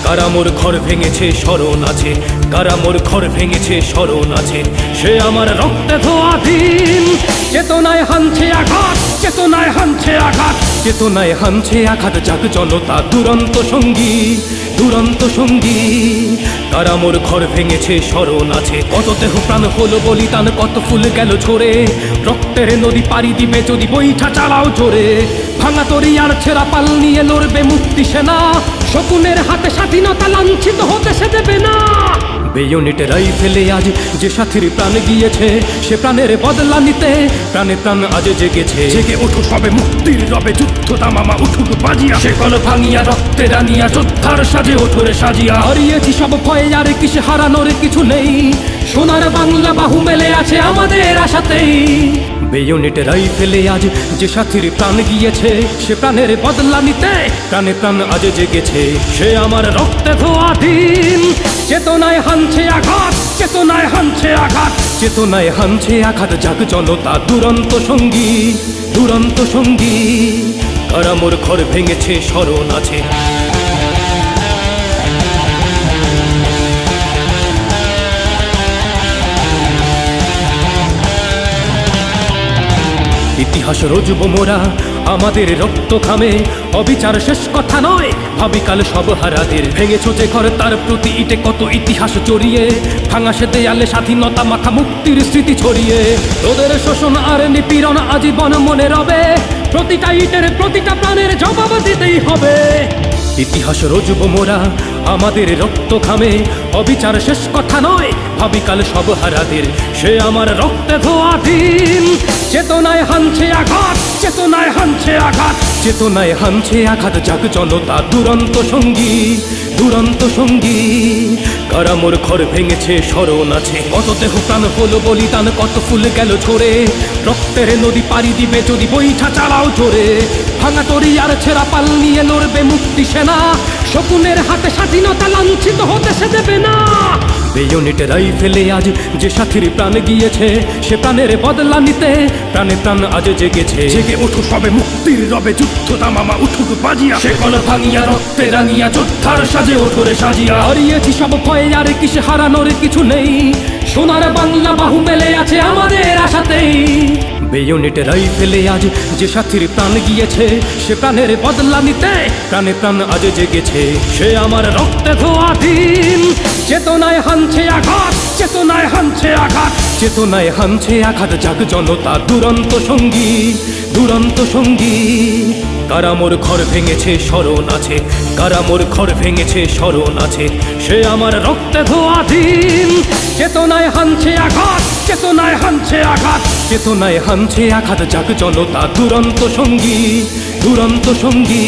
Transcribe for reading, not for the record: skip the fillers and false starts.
কারা মোর ঘর ভেঙেছে স্মরণ আছে, কারা মোর ঘর ভেঙেছে স্মরণ আছে। সে আমার রক্তে ধোয়া দিন, চেতনায় হানছে আঘাত, চেতনায় হানছে আঘাত, চেতনায় হানছে আঘাত। জাগ জনতা দুরন্ত সঙ্গী, দুরন্ত সঙ্গী। কারা মোর ঘর ভেঙেছে স্মরণ আছে, কত দেহ প্রাণ হলো বলিদান, কত ফুল গেল ঝরে। রক্তের নদী পাড়ি দিবে যদি বৈঠা চালাও জোরে। ভাঙা তরি আর ছেঁড়া পাল নিয়ে লড়বে মুক্তি সেনা, শকুনের হাতে স্বাধীনতা লাঞ্ছিত হতে সে দেবে না। বেয়োনেটে রাইফেলে আজ যে সাথীর প্রাণ গিয়েছে, সে প্রাণের বদলা নিতে প্রাণে প্রাণ আজ জেগেছে। জেগে ওঠো সবে মুক্তির রবে, যুদ্ধ তামামা উঠুক বাজিয়া। সে কল ভাঙিয়া রক্তে রানিয়া যোদ্ধার সাজে ওঠরে সাজিয়া। হারিয়েছি সব ভয়ে আর কিসে হারানোর কিছু নেই, সোনার বাংলা বাহু মেলে আছে আমাদের আশাতেই। বেয়োনেটে রাইফেলে আজ যে সাথীর প্রাণ গিয়েছে, সে প্রাণের বদলা নিতে প্রাণে প্রাণ আজ জেগেছে। সে আমার রক্তে ধোয়া দিন, চেতনায় হানছে আঘাত, চেতনায় হানছে আঘাত, চেতনায় হানছে আঘাত। জাগ জনতা দুরন্ত সঙ্গী, দুরন্ত সঙ্গী। কারা মোর ঘর ভেঙেছে স্মরণ আছে। ইতিহাস রজব মোরা আমাদের রক্ত খামে, অবিচার শেষ কথা নয় ভাবিকাল সব হারাদের। ভেঙেছ যে ঘর তার প্রতি ইটে কত ইতিহাস জড়িয়ে, ভাঙা সে দেয়ালে স্বাধীনতা মাখা মুক্তির স্মৃতি ছড়িয়ে। তোদের শোষণ আর নিপীড়ন আজীবন মনে রবে, প্রতিটা ইটের প্রতিটা প্রাণের জবাব দিতেই হবে। ইতিহাস রজব মোরা আমাদের রক্ত খামে, অবিচার শেষ কথা নয় ভাবিকাল সব হারাদের। সে আমার রক্তে ধোয়া দিন, চেতনায় হানছে আঘাত, চেতনায় হানছে আঘাত, চেতনায় হানছে আঘাত। জাগ জনতা দুরন্ত সঙ্গী, দুরন্ত সঙ্গী। কারা মোর ঘর ভেঙেছে স্মরণ আছে, কত দেহ প্রাণ হলো বলিদান, কত ফুল গেল ঝরে। রক্তের নদী পাড়ি দিবে যদি বৈঠা চালাও জোরে। ভাঙা তরি আর ছেঁড়া পাল নিয়ে লড়বে মুক্তি সেনা, শকুনের হাতে স্বাধীনতা লাঞ্ছিত হতে সে দেবে না। বেয়োনেটে রাইফেলে আজ যে সাথীর প্রাণ গিয়েছে, সে প্রাণের বদলা নিতে প্রাণে প্রাণ আজ জেগেছে। জেগে ওঠো সবে মুক্তির রবে, যুদ্ধ তামামা উঠুক বাজিয়া। সে কল ভাঙিয়া রক্তে রানিয়া যোদ্ধার সাজে ওঠরে সাজিয়া। হারিয়েছি সব ভয়ে আর কিসে হারানোর কিছু নেই, সোনার বাংলা বাহু মেলে আছে আমাদের আশাতেই। বেয়োনেটে রাইফেলে আজ যে সাথীর প্রাণ গিয়েছে, সে প্রাণের বদলা নিতে প্রাণে প্রাণ আজ জেগেছে। সে আমার রক্তে ধোয়া দিন, চেতনায় হানছে আঘাত, চেতনায় হানছে আঘাত, চেতনায় হানছে আঘাত। জাগ জনতা দুরন্ত সঙ্গী, দুরন্ত সঙ্গী। কারা মোর ঘর ভেঙেছে স্মরণ আছে, কারা মোর ঘর ভেঙেছে স্মরণ আছে। সে আমার রক্তে ধোয়া দিন, চেতনায় হানছে আঘাত, চেতনায় হানছে আঘাত, চেতনায় হানছে আঘাত। জাগ জনতা দুরন্ত সঙ্গী, দুরন্ত সঙ্গী।